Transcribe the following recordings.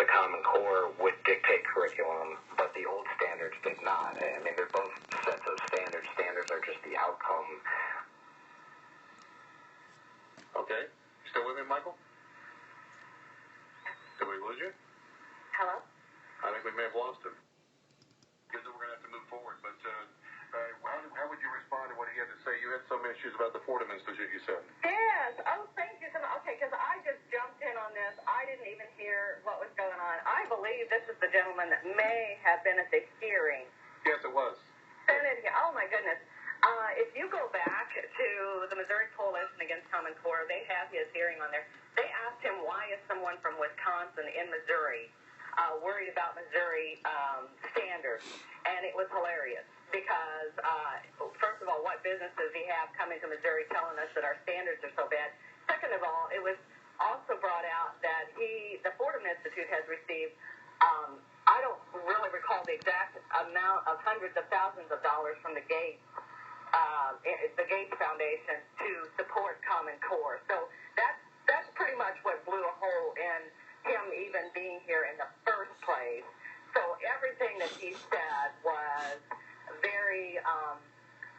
the Common Core would dictate curriculum, but the old standards did not. I mean, they're both sets of standards. Standards are just the outcome. Okay. Still with me, Michael? Did we lose you? Hello? I think we may have lost him. Because we're going to have to move forward. But how would you respond to what he had to say? You had some issues about the Fordham Institute, you said. Yes. Oh, thank you so much. Okay, because I just jumped in on this. I didn't even hear what was going on. I believe this is the gentleman that may have been at the hearing. Yes, it was. Oh, my goodness. If you go back to the Missouri Coalition Against Common Core, they have his hearing on there. They asked him, why is someone from Wisconsin in Missouri worried about Missouri standards? And it was hilarious because, first of all, what business does he have coming to Missouri telling us that our standards are so bad? Second of all, it was also brought out that the Fordham Institute has received, I don't really recall the exact amount of hundreds of thousands of dollars from the Gates Foundation to support Common Core. So that's pretty much what blew a hole in him even being here in the first place. So everything that he said was very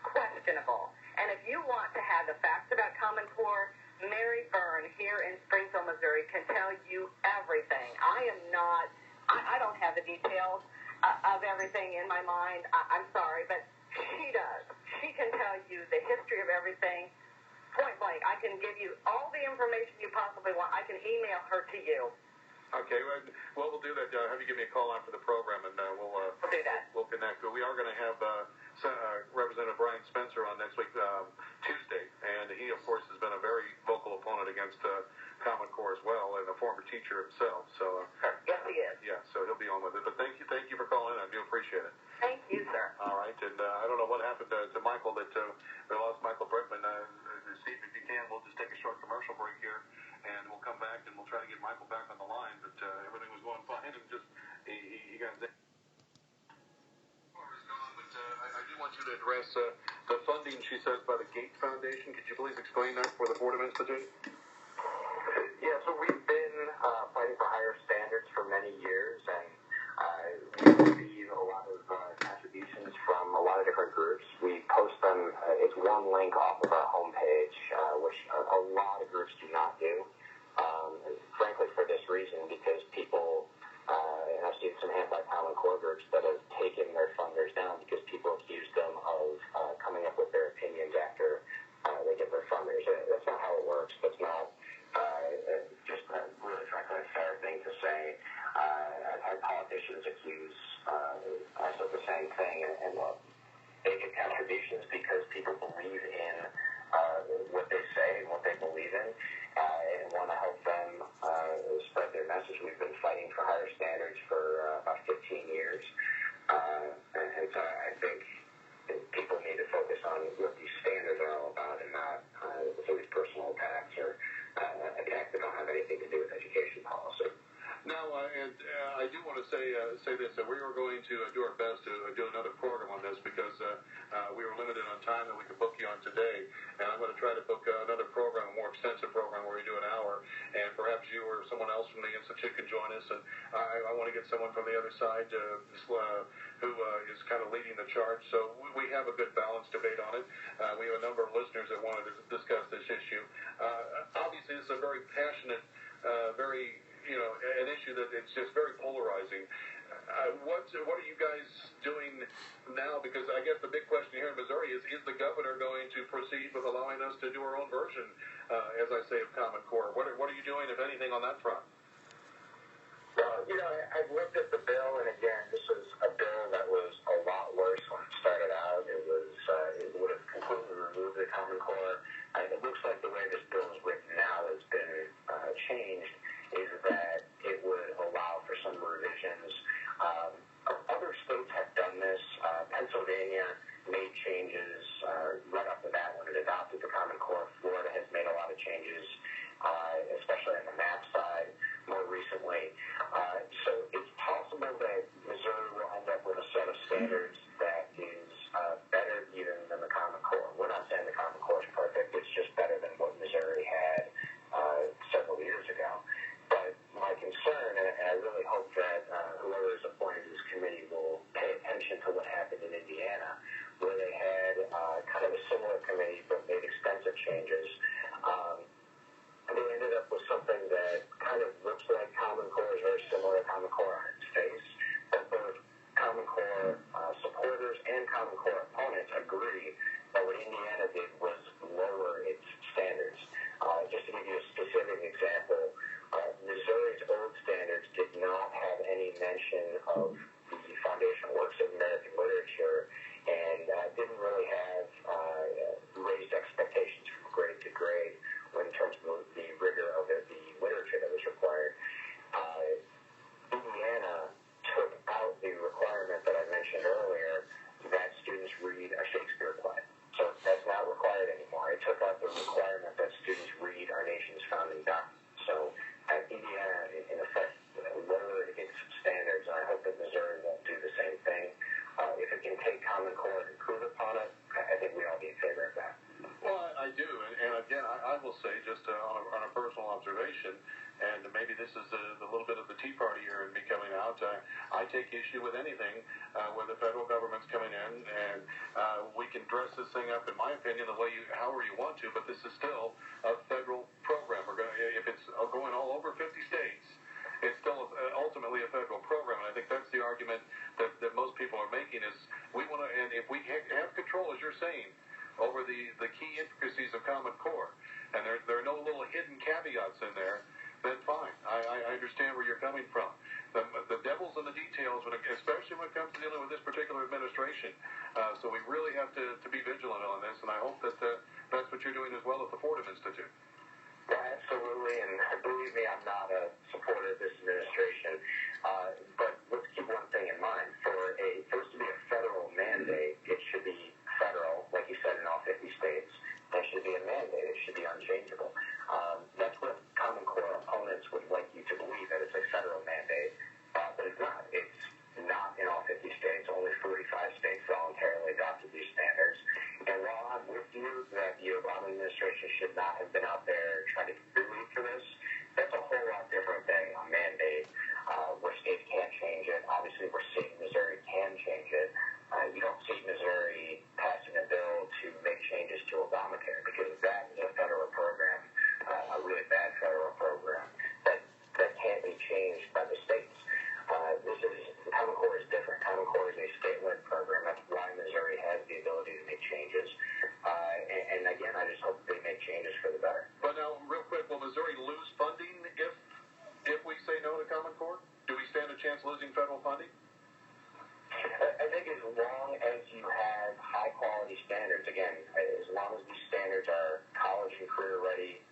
questionable. And if you want to have the facts about Common Core, Mary Byrne here in Springfield, Missouri can tell you everything. I don't have the details of everything in my mind. I'm sorry, but she does. She can tell you the history of everything, point blank. I can give you all the information you possibly want. I can email her to you. Okay, well, we'll do that. Have you give me a call after the program, and we'll do that. We'll connect. We are going to have Representative Brian Spencer on next week, Tuesday, and he, of course, has been a very vocal opponent against Common Core as well, and a former teacher himself. So yes, he is. Yeah, so he'll be on with it. But thank you for calling in. I do appreciate it. Thank you, sir. All right, and I don't know what happened to Michael, that we lost Michael Brickman. Steve, if you can, we'll just take a short commercial break here, and we'll come back and we'll try to get Michael back on the line. But everything was going fine, and just he got. I do want you to address the funding, she says, by the Gates Foundation. Could you please explain that for the Fordham Institute? Yeah, so we've been fighting for higher standards for many years, and we receive a lot of contributions from a lot of different groups. We post them. It's one link off of our homepage, which a lot of groups do not do. Frankly, for this reason, because people, and I've seen some anti-Common Core groups that have taken their funders down because people accuse them of coming up with their opinions after they get their funders. That's not how it works. That's not just really, frankly, a fair thing to say. I've had politicians accuse us of the same thing, and they get contributions because people believe in what they say and what they believe in, and want to help them spread their message. We've been fighting for higher standards for about 15 years, and so I think people need to focus on what these standards are all about, and not sort of personal attacks or attacks that don't have anything to do with education policy. Now, and I do want to say this, that we were going to do our best to do another program on this because we were limited on time that we could book you on today. And I'm going to try to book another program, a more extensive program where we do an hour. And perhaps you or someone else from the Institute can join us. And I want to get someone from the other side who is kind of leading the charge. So we have a good balanced debate on it. We have a number of listeners that wanted to discuss this issue. Obviously, this is a very passionate, an issue that it's just very polarizing. What are you guys doing now? Because I guess the big question here in Missouri is the governor going to proceed with allowing us to do our own version, as I say, of Common Core? What are you doing, if anything, on that front? Well, I've looked at the bill, and again, this is a bill that was a lot worse when it started out. It would have completely removed the Common Core. It looks like the way this bill is written now has been changed, is that it would allow for some revisions. Other states have done this. Pennsylvania made changes right off the bat when it adopted the Common Core. Florida has made a lot of changes, especially on the map side more recently. So it's possible that Missouri will end up with a set of standards that is better even than the Common Core. We're not saying the Common Core is perfect. It's just better than what Missouri had several years ago. But my concern, and I really hope and maybe this is a little bit of the Tea Party here in me coming out. I take issue with anything where the federal government's coming in, and we can dress this thing up, in my opinion, however you want to, but this is still a federal program. If it's going all over 50 states, it's still ultimately a federal program, and I think that's the argument that most people are making is we want to, and if we have control, as you're saying, over the key intricacies of Common Core, and there are no little hidden caveats in there, then fine. I understand where you're coming from. The devil's in the details, especially when it comes to dealing with this particular administration. So we really have to be vigilant on this, and I hope that that's what you're doing as well at the Fordham Institute. Yeah, absolutely, and believe me, I'm not a supporter of this administration. But let's keep one thing in mind. For it to be a federal mandate, it should be federal, like you said, in all 50 states. There should be a mandate. It should be unchangeable. That's what Common Core opponents would like you to believe, that it's a federal mandate. But it's not. It's not in all 50 states. Only 45 states voluntarily adopted these standards. And while I'm with you that the Obama administration should not have been out there trying to get relief for this, that's a whole lot different than a mandate where states can't change it. Obviously, we're seeing Missouri can change it. You don't see Missouri passing a bill to make changes to Obamacare because that is a federal program, a really bad federal program that can't be changed by the states. Common Core is different. Common Core is a state-led program. That's why Missouri has the ability to make changes. And again, I just hope they make changes for the better. But now, real quick, will Missouri lose funding if we say no to Common Core? Do we stand a chance losing federal funding? I think as long as you have high-quality standards, again, as long as these standards are college and career-ready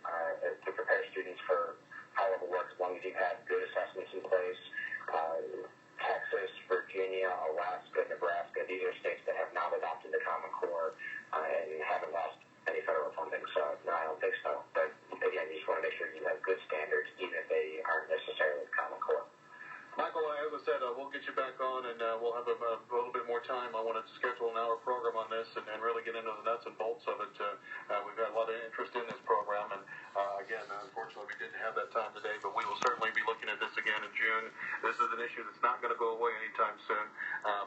to prepare students for high-level work, as long as you have good assessments in place, Texas, Virginia, Alaska, Nebraska, these are states that have not adopted the Common Core and haven't lost any federal funding. So, no, I don't think so. But, again, you just want to make sure you have good standards, even if they aren't necessarily the Common Core. Michael, as I said, we'll get you back on, and we'll have a little bit more time. I want to schedule an hour program on this and really get into the nuts and bolts of it. We've got a lot of interest in this program, and again, unfortunately, we didn't have that time today, but we will certainly be looking at this again in June. This is an issue that's not going to go away anytime soon.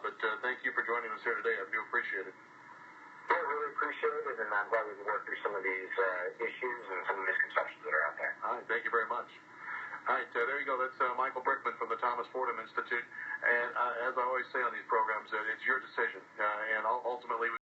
But thank you for joining us here today. I do appreciate it. Yeah, I really appreciate it, and I'm glad we can work through some of these issues and some of the misconceptions that are out there. All right, thank you very much. All right, there you go. That's Michael Brickman from the Thomas Fordham Institute. And as I always say on these programs, it's your decision. And ultimately,